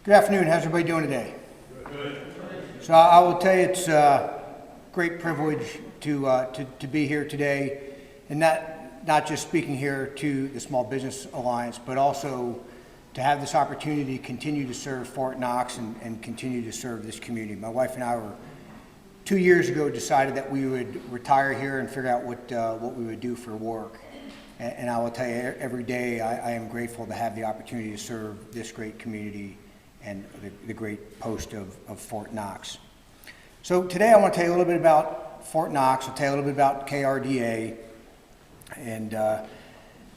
Good afternoon. How's everybody doing today? Good. So I will tell you it's a great privilege to be here today, and not just speaking here to the Small Business Alliance, but also to have this opportunity to continue to serve Fort Knox and continue to serve this community. My wife and I were 2 years ago decided that we would retire here and figure out what we would do for work. And I will tell you, every day I am grateful to have the opportunity to serve this great community and the great post of Fort Knox. So today I want to tell you a little bit about Fort Knox. I'll tell you a little bit about KRDA and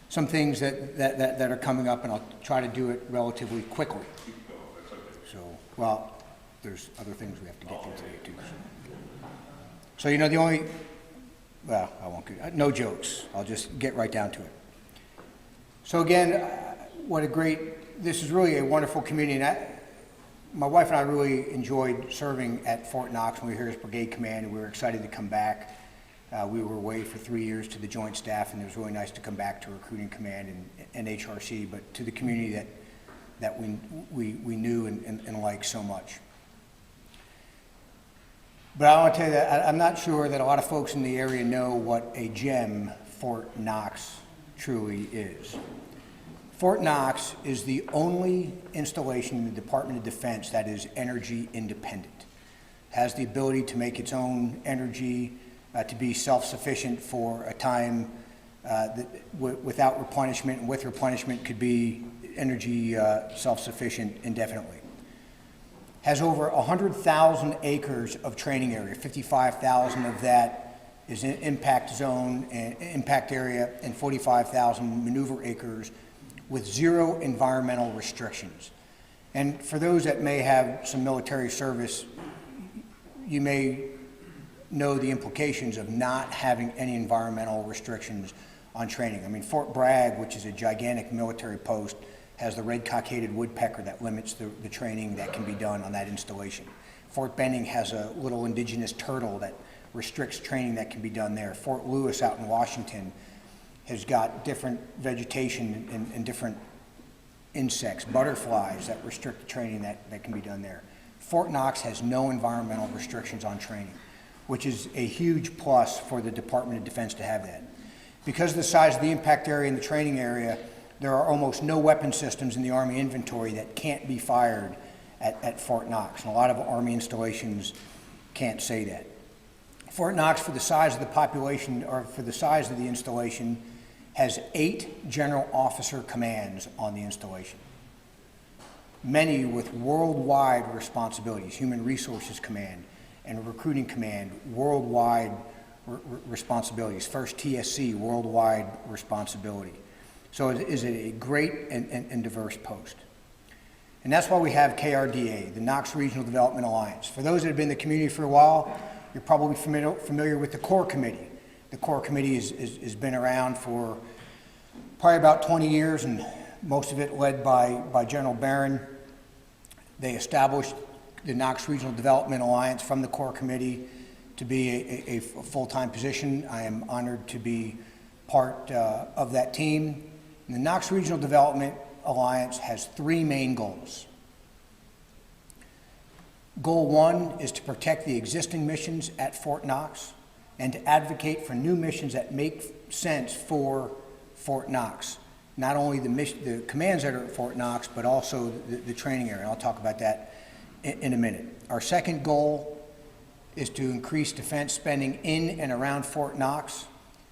some things that are coming up, and I'll try to do it relatively quickly. So, well, there's other things we have to get through today too. So you know, well, I won't get, no jokes. I'll just get right down to it. So again, this is really a wonderful community. And my wife and I really enjoyed serving at Fort Knox when we were here as Brigade Command, and we were excited to come back. We were away for 3 years to the Joint Staff, and it was really nice to come back to Recruiting Command and HRC, but to the community that we knew and liked so much. But I want to tell you that I'm not sure that a lot of folks in the area know what a gem Fort Knox truly is. Fort Knox is the only installation in the Department of Defense that is energy independent. It has the ability to make its own energy, to be self-sufficient for a time without replenishment, and with replenishment could be energy self-sufficient indefinitely. Has over 100,000 acres of training area. 55,000 of that is in impact zone and impact area, and 45,000 maneuver acres with zero environmental restrictions. And for those that may have some military service, you may know the implications of not having any environmental restrictions on training. I mean, Fort Bragg, which is a gigantic military post, has the red cockaded woodpecker that limits the training that can be done on that installation. Fort Benning has a little indigenous turtle that restricts training that can be done there. Fort Lewis out in Washington has got different vegetation and different insects, butterflies that restrict the training that can be done there. Fort Knox has no environmental restrictions on training, which is a huge plus for the Department of Defense to have that. Because of the size of the impact area and the training area, there are almost no weapon systems in the Army inventory that can't be fired at Fort Knox, and a lot of Army installations can't say that. Fort Knox, for the size of the population, or for the size of the installation, has 8 general officer commands on the installation, many with worldwide responsibilities. Human Resources Command and Recruiting Command, worldwide responsibilities. First TSC, worldwide responsibility. So it is a great and diverse post. And that's why we have KRDA, the Knox Regional Development Alliance. For those that have been in the community for a while, you're probably familiar with the Core Committee. The Core Committee has been around for probably about 20 years, and most of it led by General Barron. They established the Knox Regional Development Alliance from the Core Committee to be a full-time position. I am honored to be part of that team. And the Knox Regional Development Alliance has 3 main goals. Goal 1 is to protect the existing missions at Fort Knox and to advocate for new missions that make sense for Fort Knox. Not only the commands that are at Fort Knox, but also the training area. I'll talk about that in a minute. Our second goal is to increase defense spending in and around Fort Knox.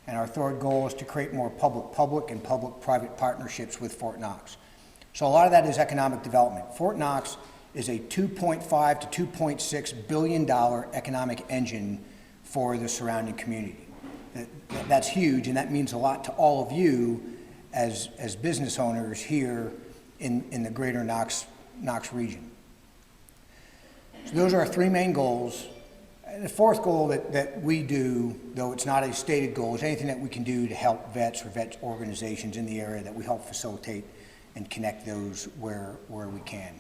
And our third goal is to create more public-public and public-private partnerships with Fort Knox. So a lot of that is economic development. Fort Knox is a $2.5 to $2.6 billion economic engine for the surrounding community. That's huge, and that means a lot to all of you as business owners here in the greater Knox region. So those are our 3 main goals. And the fourth goal that we do, though it's not a stated goal, is anything that we can do to help vets or vet organizations in the area, that we help facilitate and connect those where we can.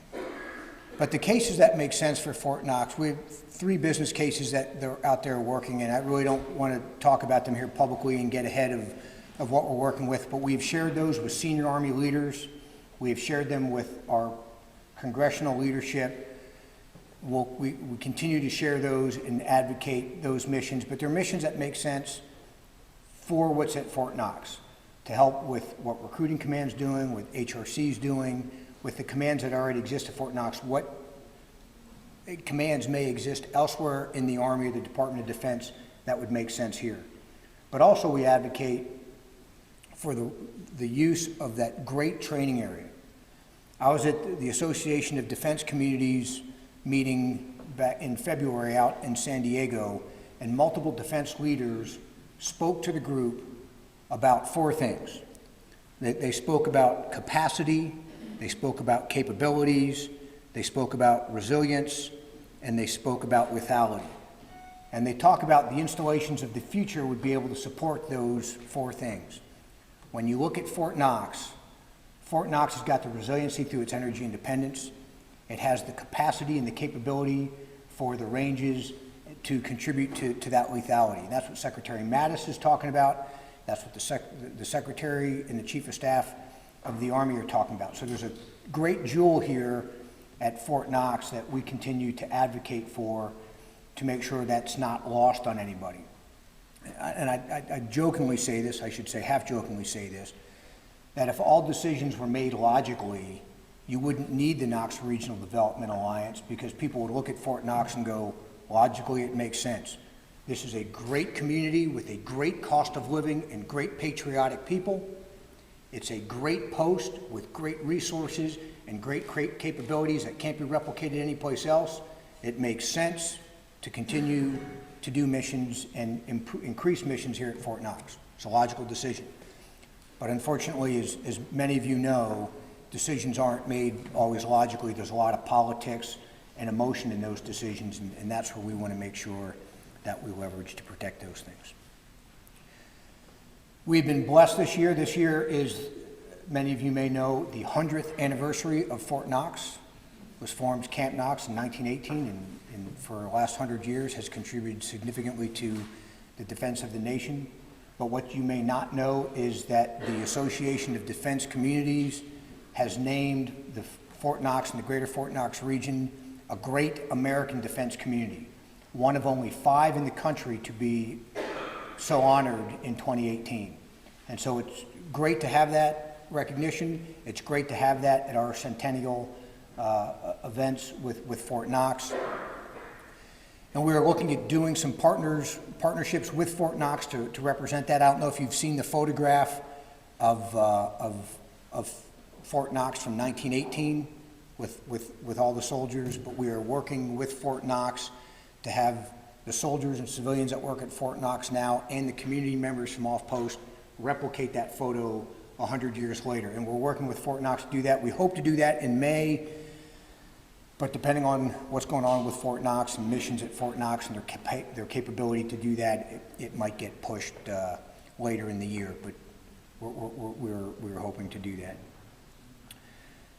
But the cases that make sense for Fort Knox, we have 3 business cases that they're out there working, and I really don't want to talk about them here publicly and get ahead of what we're working with, but we've shared those with senior Army leaders. We have shared them with our congressional leadership, we continue to share those and advocate those missions, but they're missions that make sense for what's at Fort Knox, to help with what Recruiting Command's doing, what HRC's doing, with the commands that already exist at Fort Knox, what commands may exist elsewhere in the Army or the Department of Defense that would make sense here. But also we advocate for the use of that great training area. I was at the Association of Defense Communities meeting back in February out in San Diego, and multiple defense leaders spoke to the group about four things. They spoke about capacity, they spoke about capabilities, they spoke about resilience, and they spoke about lethality. And they talk about the installations of the future would be able to support those four things. When you look at Fort Knox has got the resiliency through its energy independence. It has the capacity and the capability for the ranges to contribute to that lethality. And that's what Secretary Mattis is talking about. That's what the Secretary and the Chief of Staff of the Army are talking about. So there's a great jewel here at Fort Knox that we continue to advocate for to make sure that's not lost on anybody. And I jokingly say this, I should say half-jokingly say this, that if all decisions were made logically, you wouldn't need the Knox Regional Development Alliance, because people would look at Fort Knox and go, logically it makes sense. This is a great community with a great cost of living and great patriotic people. It's a great post with great resources and great capabilities that can't be replicated anyplace else. It makes sense to continue to do missions and increase missions here at Fort Knox. It's a logical decision. But unfortunately, as many of you know, decisions aren't made always logically. There's a lot of politics and emotion in those decisions, and that's where we want to make sure that we leverage to protect those things. We've been blessed this year. This year is, many of you may know, the 100th anniversary of Fort Knox. It was formed Camp Knox in 1918, and for the last 100 years has contributed significantly to the defense of the nation. But what you may not know is that the Association of Defense Communities has named the Fort Knox and the greater Fort Knox region a great American defense community, one of only 5 in the country to be so honored in 2018. And so it's great to have that recognition. It's great to have that at our centennial events with Fort Knox. And we are looking at doing some partnerships with Fort Knox to represent that. I don't know if you've seen the photograph of Fort Knox from 1918 with all the soldiers, but we are working with Fort Knox to have the soldiers and civilians that work at Fort Knox now and the community members from off post replicate that photo 100 years later. And we're working with Fort Knox to do that. We hope to do that in May, but depending on what's going on with Fort Knox and missions at Fort Knox and their capability to do that, it might get pushed later in the year, but we're hoping to do that.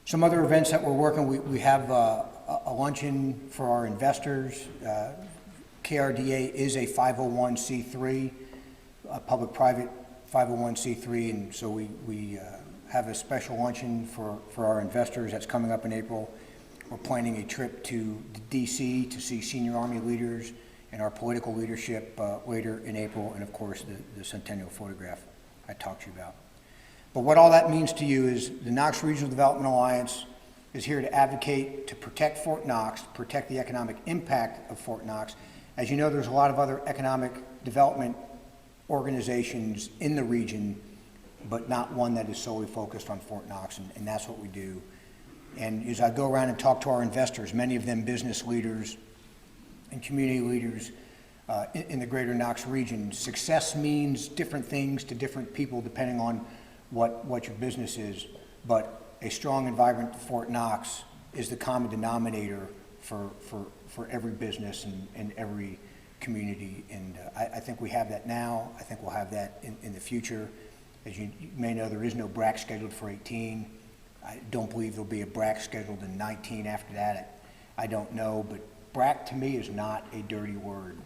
Some other events that we're working, we have a luncheon for our investors. KRDA is a 501c3, a public-private 501c3, and so we have a special luncheon for our investors that's coming up in April. We're planning a trip to DC to see senior Army leaders and our political leadership later in April, and of course the centennial photograph I talked to you about. But what all that means to you is the Knox Regional Development Alliance is here to advocate to protect Fort Knox, to protect the economic impact of Fort Knox. As you know, there's a lot of other economic development organizations in the region, but not one that is solely focused on Fort Knox, and that's what we do. And as I go around and talk to our investors, many of them business leaders and community leaders in the greater Knox region, success means different things to different people depending on what your business is, but a strong and vibrant Fort Knox is the common denominator for every business and every community, and I think we have that now. I think we'll have that in the future. As you may know, there is no BRAC scheduled for 18. I don't believe there'll be a BRAC scheduled in 19 after that. I don't know, but BRAC to me is not a dirty word.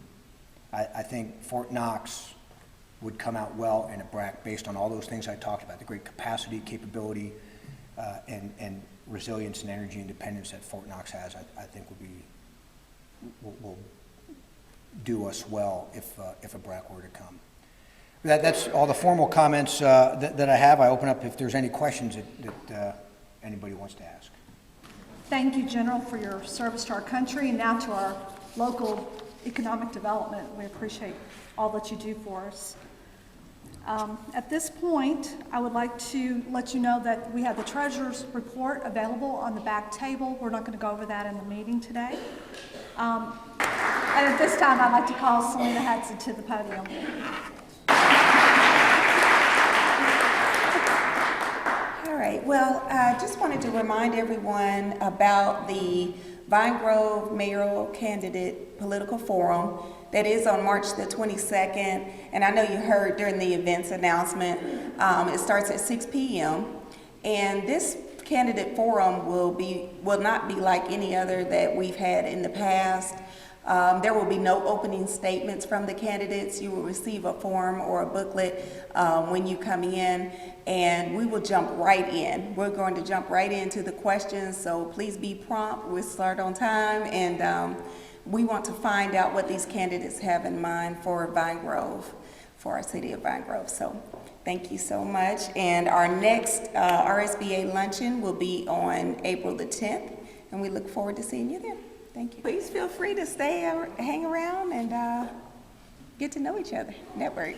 I think Fort Knox would come out well in a BRAC based on all those things I talked about, the great capacity, capability, and resilience and energy independence that Fort Knox has, I think will do us well if a BRAC were to come. That's all the formal comments that I have. I open up if there's any questions that anybody wants to ask. Thank you, General, for your service to our country and now to our local economic development. We appreciate all that you do for us. At this point, I would like to let you know that we have the Treasurer's Report available on the back table. We're not going to go over that in the meeting today. And at this time, I'd like to call Selena Hudson to the podium. All right, well, I just wanted to remind everyone about the Vine Grove Mayoral Candidate Political Forum that is on March the 22nd. And I know you heard during the events announcement, it starts at 6 p.m. And this candidate forum will not be like any other that we've had in the past. There will be no opening statements from the candidates. You will receive a form or a booklet when you come in, and we will jump right in. We're going to jump right into the questions, so please be prompt. We'll start on time, and we want to find out what these candidates have in mind for Vine Grove, for our city of Vine Grove. So thank you so much. And our next RSBA luncheon will be on April the 10th, and we look forward to seeing you then. Thank you. Please feel free to stay, hang around, and get to know each other, network.